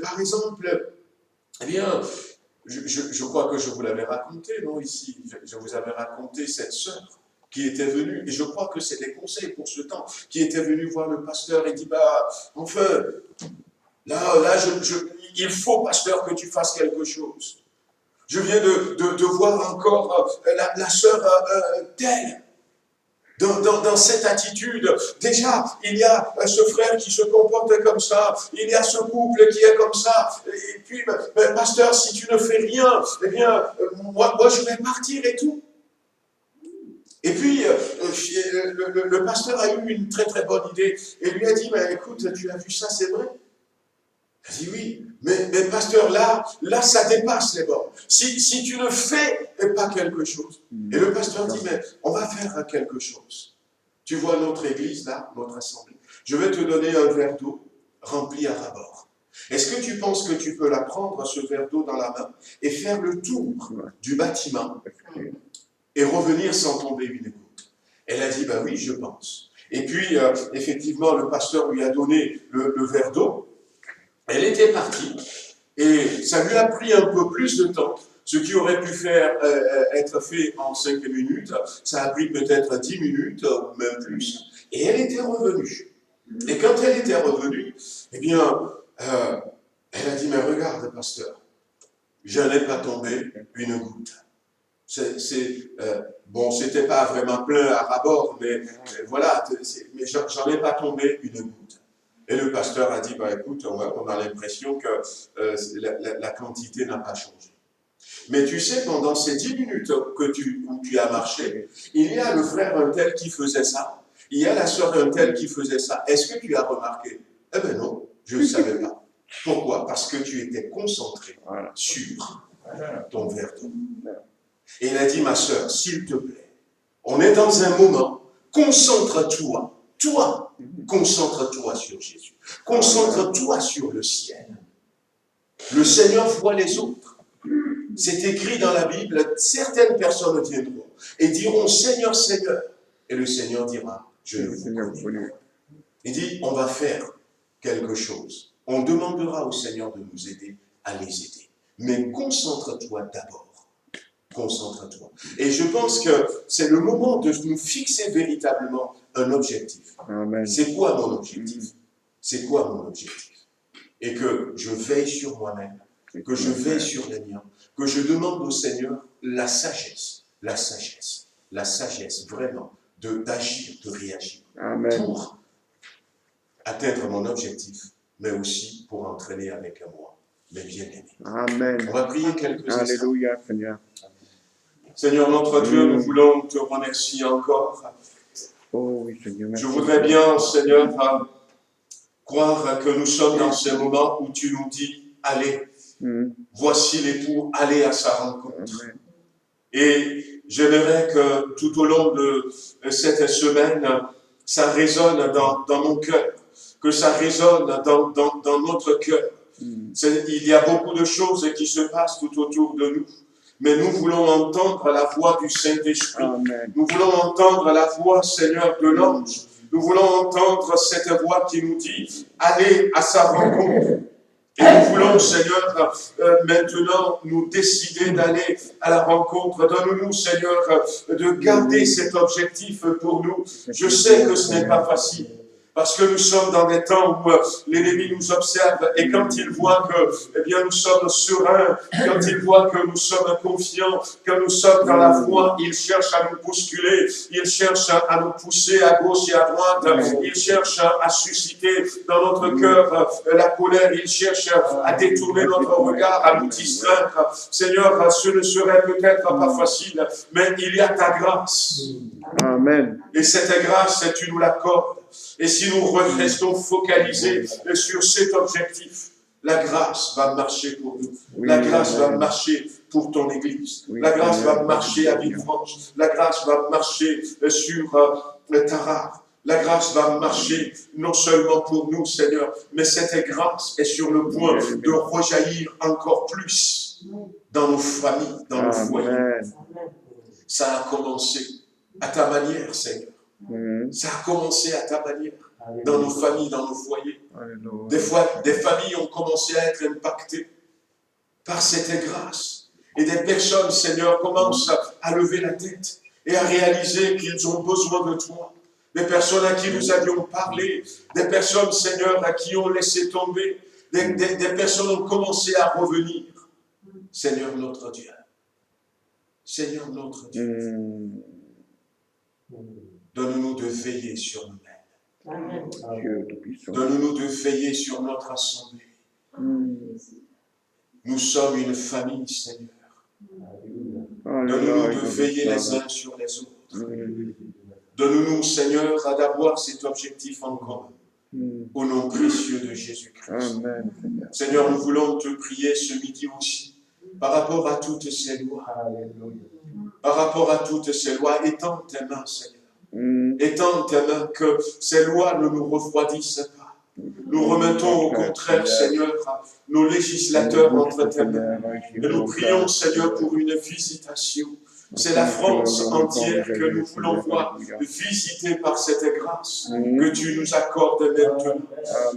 par exemple, eh bien, je crois que je vous l'avais raconté, non, ici, je vous avais raconté cette sœur qui était venue, et je crois que c'est des conseils pour ce temps, qui était venue voir le pasteur et dit, enfin, là, il faut, pasteur, que tu fasses quelque chose. Je viens de voir encore la sœur telle. Dans cette attitude, déjà, il y a ce frère qui se comporte comme ça, il y a ce couple qui est comme ça, et puis, pasteur, si tu ne fais rien, eh bien, moi je vais partir et tout. Et puis, le pasteur a eu une très très bonne idée, et lui a dit, écoute, tu as vu ça, c'est vrai? Il a dit oui, mais pasteur, là, ça dépasse les bords. Si tu ne fais pas quelque chose, et le pasteur dit, mais on va faire quelque chose. Tu vois notre église là, notre assemblée. Je vais te donner un verre d'eau rempli à ras-bord. Est-ce que tu penses que tu peux la prendre, ce verre d'eau dans la main, et faire le tour du bâtiment et revenir sans tomber une goutte? Elle a dit, ben oui, je pense. Et puis, effectivement, le pasteur lui a donné le verre d'eau. Elle était partie, et ça lui a pris un peu plus de temps. Ce qui aurait pu être fait en 5 minutes, ça a pris peut-être 10 minutes, ou même plus. Et elle était revenue. Et quand elle était revenue, eh bien, elle a dit, mais regarde, pasteur, je n'ai pas tombé une goutte. Bon, c'était pas vraiment plein à ras-bord, mais voilà, mais j'en ai pas tombé une goutte. Et le pasteur a dit, bah écoute, ouais, on a l'impression que la quantité n'a pas changé. Mais tu sais, pendant ces 10 minutes où tu as marché, il y a le frère un tel qui faisait ça, il y a la sœur un tel qui faisait ça. Est-ce que tu as remarqué? Eh bien non, je ne savais pas. Pourquoi? Parce que tu étais concentré sur ton verre d'eau. Et il a dit, ma sœur, s'il te plaît, on est dans un moment, concentre-toi, concentre-toi sur Jésus. Concentre-toi sur le ciel. Le Seigneur voit les autres. C'est écrit dans la Bible, certaines personnes viendront et diront, Seigneur, Seigneur. Et le Seigneur dira, je ne vous connais pas. Il dit, on va faire quelque chose. On demandera au Seigneur de nous aider à les aider. Mais concentre-toi d'abord. Concentre-toi. Et je pense que c'est le moment de nous fixer véritablement un objectif. Amen. C'est quoi mon objectif? C'est quoi mon objectif? Et que je veille sur moi-même, que je veille sur les miens, que je demande au Seigneur la sagesse vraiment d'agir, de réagir. Amen. Pour atteindre mon objectif, mais aussi pour entraîner avec moi mes bien-aimés. Amen. On va prier quelques instants. Alléluia, Seigneur. Seigneur notre Dieu, nous voulons te remercier encore. Oh oui, Seigneur. Merci. Je voudrais bien, Seigneur, croire que nous sommes dans ces moments où tu nous dis, allez, voici l'époux, allez à sa rencontre. Amen. Et j'aimerais que tout au long de cette semaine, ça résonne dans mon cœur, que ça résonne dans notre cœur. Il y a beaucoup de choses qui se passent tout autour de nous. Mais nous voulons entendre la voix du Saint-Esprit. Amen. Nous voulons entendre la voix, Seigneur, de l'ange. Nous voulons entendre cette voix qui nous dit, allez à sa rencontre. Et nous voulons, Seigneur, maintenant nous décider d'aller à la rencontre. Donne-nous, Seigneur, de garder cet objectif pour nous. Je sais que ce n'est pas facile. Parce que nous sommes dans des temps où l'ennemi nous observe et quand il voit que eh bien, nous sommes sereins, quand il voit que nous sommes confiants, que nous sommes dans la foi, il cherche à nous bousculer, il cherche à nous pousser à gauche et à droite, il cherche à susciter dans notre cœur la colère, il cherche à détourner notre regard, à nous distraire. Seigneur, ce ne serait peut-être pas facile, mais il y a ta grâce. Amen. Et cette grâce, tu nous l'accordes. Et si nous restons focalisés sur cet objectif, la grâce va marcher pour nous. Oui, la grâce amen. va marcher pour ton Église. Oui, la grâce Seigneur. va marcher à Villefranche. La grâce va marcher sur Tarare. La grâce va marcher non seulement pour nous, Seigneur, mais cette grâce est sur le point de rejaillir encore plus dans nos familles, dans nos foyers. Amen. Ça a commencé à ta manière, Seigneur. Ça a commencé à ta manière, dans nos familles, dans nos foyers. Alléluia. Des fois, des familles ont commencé à être impactées par cette grâce. Et des personnes, Seigneur, commencent à lever la tête et à réaliser qu'ils ont besoin de toi. Des personnes à qui nous avions parlé, des personnes, Seigneur, à qui on laissé tomber, des personnes ont commencé à revenir. Seigneur notre Dieu. Seigneur notre Dieu. Donne-nous de veiller sur nous-mêmes. Dieu Tout-Puissant. Donne-nous de veiller sur notre assemblée. Nous sommes une famille, Seigneur. Donne-nous de veiller les uns sur les autres. Donne-nous, Seigneur, d'avoir cet objectif en commun. Au nom précieux de Jésus-Christ. Amen, Seigneur. Seigneur, nous voulons te prier ce midi aussi par rapport à toutes ces lois. Par rapport à toutes ces lois, étends tes mains, Seigneur. Étends tes mains, que ces lois ne nous refroidissent pas. Nous remettons au contraire, Seigneur, nos législateurs entre tes mains. Et nous prions, Seigneur, pour une visitation. C'est la France entière que nous voulons voir visitée par cette grâce que tu nous accordes maintenant.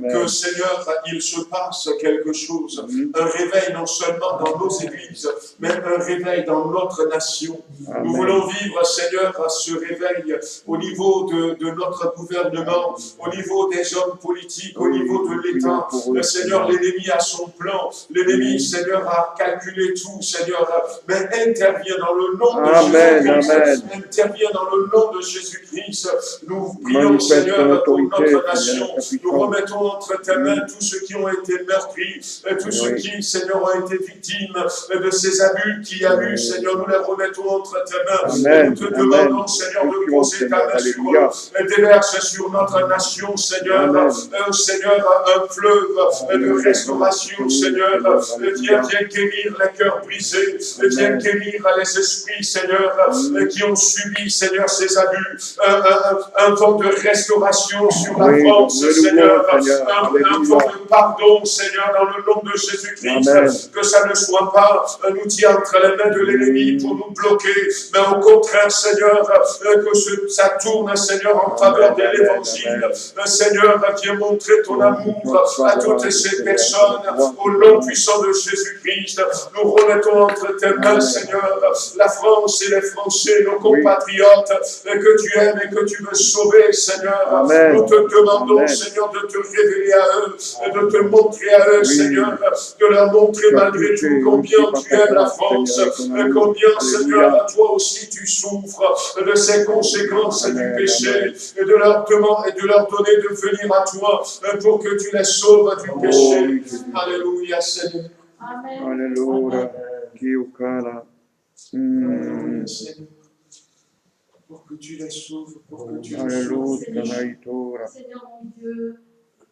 Que, Seigneur, il se passe quelque chose, un réveil non seulement dans nos églises, mais un réveil dans notre nation. Nous voulons vivre, Seigneur, ce réveil au niveau de notre gouvernement, au niveau des hommes politiques, au niveau de l'État. Seigneur, l'ennemi a son plan. L'ennemi, Seigneur, a calculé tout, Seigneur, mais intervient dans le nom de Jésus-Christ. Intervient dans le nom de Jésus-Christ. Nous prions, Seigneur, pour notre nation. Nous remettons entre tes mains tous ceux qui ont été meurtris, tous ceux qui, Seigneur, ont été victimes de ces abus qu'il y a eu, Seigneur. Nous les remettons entre tes mains. Et nous te demandons, Seigneur, de poser ta main sur eux. Déverse sur notre nation, Seigneur, Seigneur, un fleuve de restauration, Seigneur. Viens guérir les cœurs brisés. Viens guérir les esprits, Seigneur, qui ont subi, Seigneur, ces abus. Un vent de restauration sur la France, Seigneur. Un vent de pardon, Seigneur, dans le nom de Jésus-Christ. Que ça ne soit pas un outil entre les mains de l'ennemi pour nous bloquer, mais au contraire, Seigneur, que ça tourne, Seigneur, en faveur de l'Évangile. Seigneur, viens montrer ton amour à toutes ces personnes au nom puissant de Jésus-Christ. Nous remettons entre tes mains, Seigneur, la France et les Français, nos compatriotes que tu aimes et que tu veux sauver, Seigneur. Nous te demandons, Seigneur, de te révéler à eux, de te montrer à eux, Seigneur, de leur montrer malgré tout combien tu aimes la France, combien, Seigneur, toi aussi tu souffres de ces conséquences du péché, et de leur demander et de leur donner de venir à toi pour que tu les sauves du péché. Alléluia, Seigneur. Amen. Alléluia. Seigneur, pour que tu les sauves, pour que tu les sauves. Seigneur mon Dieu,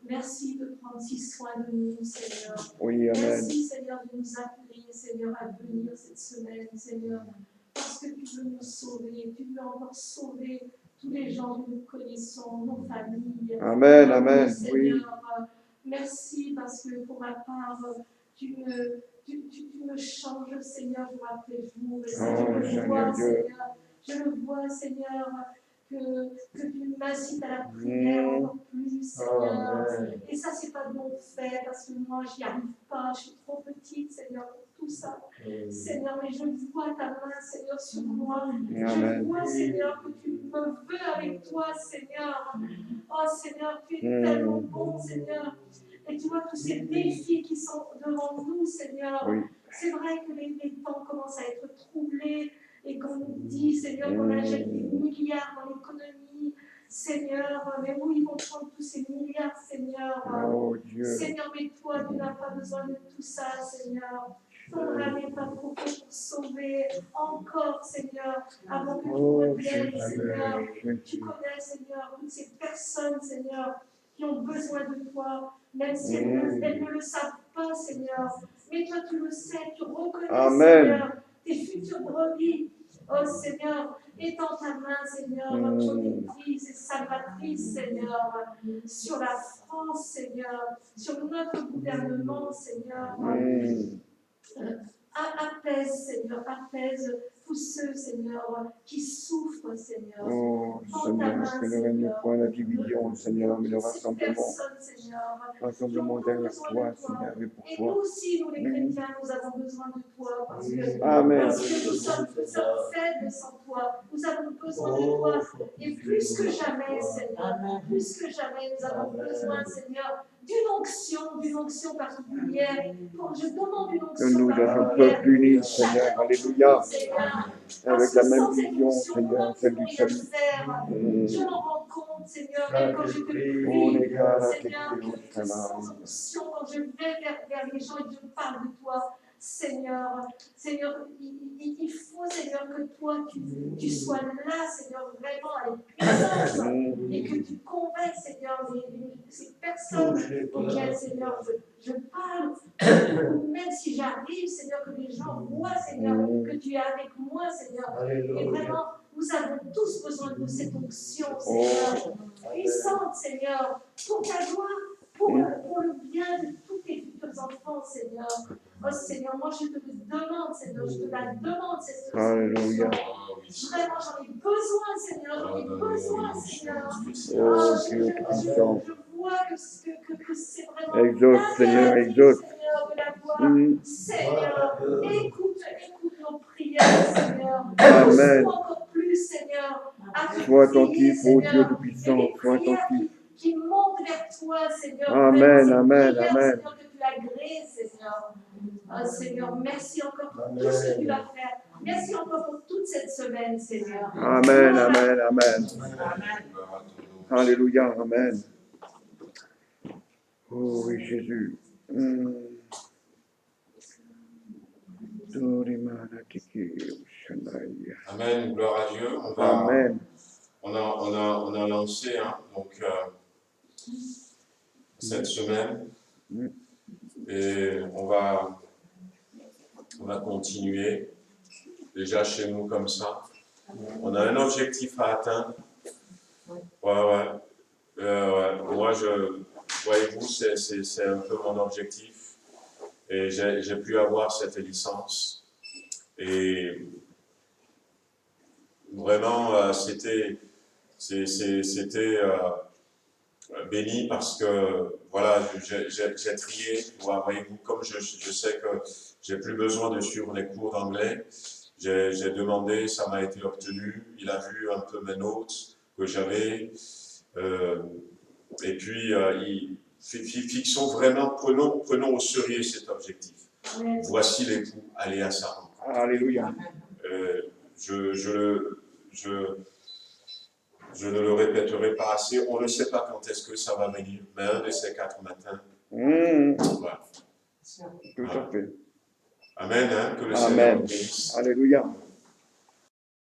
merci de prendre si soin de nous, Seigneur. Oui, amen. Merci, Seigneur, de nous appeler, Seigneur, à venir cette semaine, Seigneur, parce que tu veux nous sauver, tu veux encore sauver tous les gens que nous connaissons, nos familles. Amen, amen. Seigneur, oui. Merci parce que pour ma part, tu me changes, Seigneur, jour après jour. Et ça, je le vois, Seigneur. Je le vois, Seigneur, que tu m'incites à la prière encore plus, Seigneur. Et ça, c'est pas de mon fait, parce que moi, j'y arrive pas. Je suis trop petite, Seigneur, pour tout ça. Seigneur, mais je vois ta main, Seigneur, sur moi. Je vois, Seigneur, que tu me veux avec toi, Seigneur. Oh, Seigneur, tu es tellement bon, Seigneur. Et tu vois tous ces défis qui sont devant nous, Seigneur. Oui. C'est vrai que les temps commencent à être troublés et qu'on nous dit, Seigneur, qu'on achète des milliards dans l'économie, Seigneur. Mais où ils vont prendre tous ces milliards, Seigneur? Oh, Dieu. Seigneur, mais toi, tu n'as pas besoin de tout ça, Seigneur. Ton âme n'est pas trop pour sauver encore, Seigneur, avant que tu reviennes, Seigneur. Tu connais, Seigneur, toutes ces personnes, Seigneur, qui ont besoin de toi, même si elles ne le savent pas, Seigneur. Mais toi, tu le sais, tu reconnais, Seigneur, tes futures brebis. Oh, Seigneur, étends ta main, Seigneur, ton Église et salvatrice, Seigneur, sur la France, Seigneur, sur notre gouvernement, Seigneur. Apaise, Seigneur, apaise tous ceux, Seigneur, qui souffrent, Seigneur. Oh, Seigneur, que ne règne point la division, Seigneur, mais le rassemblement. Rassemblement derrière toi, Seigneur, et pour et toi. nous aussi, nous les chrétiens, nous avons besoin de toi, parce que, Amen. parce que nous sommes faibles sans toi. Nous avons besoin de toi, et plus que jamais, Seigneur, plus que jamais, nous avons besoin, Seigneur, d'une onction particulière. Je demande une onction Que nous, dans un peuple uni, Seigneur, alléluia, avec la même vision, Seigneur, celle du salut. Je m'en rends compte, Seigneur, même quand je te prie, Seigneur, que sans onction, quand je vais vers les gens et que je parle de toi, Seigneur, il faut, Seigneur, que toi, tu sois là, Seigneur, vraiment avec puissance, et que tu convainques, Seigneur, ces personnes auxquelles, Seigneur, je parle, même si j'arrive, Seigneur, que les gens voient, Seigneur, que tu es avec moi, Seigneur, et vraiment Nous avons tous besoin de cette onction, Seigneur, puissante, Seigneur, pour ta gloire, pour le bien de tous tes futurs enfants, Seigneur. Oh Seigneur, moi je te demande, Seigneur, je te la demande, cette Alléluia. Vraiment, j'en ai besoin, Seigneur, j'en ai besoin, Seigneur. Oh Dieu tout-puissant. Je vois que c'est vraiment Exauce, Seigneur, exauce. Seigneur, de la gloire. Seigneur, écoute nos prières, Seigneur. Amen. Encore plus, Seigneur. Sois attentif, ô Dieu tout-puissant, sois attentif. Qui monte vers toi, Seigneur. Amen, amen, amen. Seigneur, que tu agrées, Seigneur. Oh, Seigneur, merci encore pour tout ce que tu vas faire. Merci encore pour toute cette semaine, Seigneur. Amen, amen, amen. Amen. Alléluia, amen. Oh oui, Jésus. Amen, gloire à Dieu. Amen. On a lancé cette semaine et on va continuer déjà chez nous comme ça. On a un objectif à atteindre. Ouais. Moi, voyez-vous, c'est un peu mon objectif. Et j'ai pu avoir cette licence. Et vraiment, c'était béni parce que, voilà, j'ai trié. Voyez-vous, comme je sais que j'ai plus besoin de suivre les cours d'anglais, j'ai demandé, ça m'a été obtenu. Il a vu un peu mes notes que j'avais. Et puis, fixons vraiment, prenons au sérieux cet objectif. Voici l'époux, allez à sa rencontre. Alléluia. Je ne le répéterai pas assez, on ne sait pas quand est-ce que ça va venir, mais un de ces 4 matins, voilà. Tout à fait. Amen, que le Amen. Seigneur bénisse. Alléluia.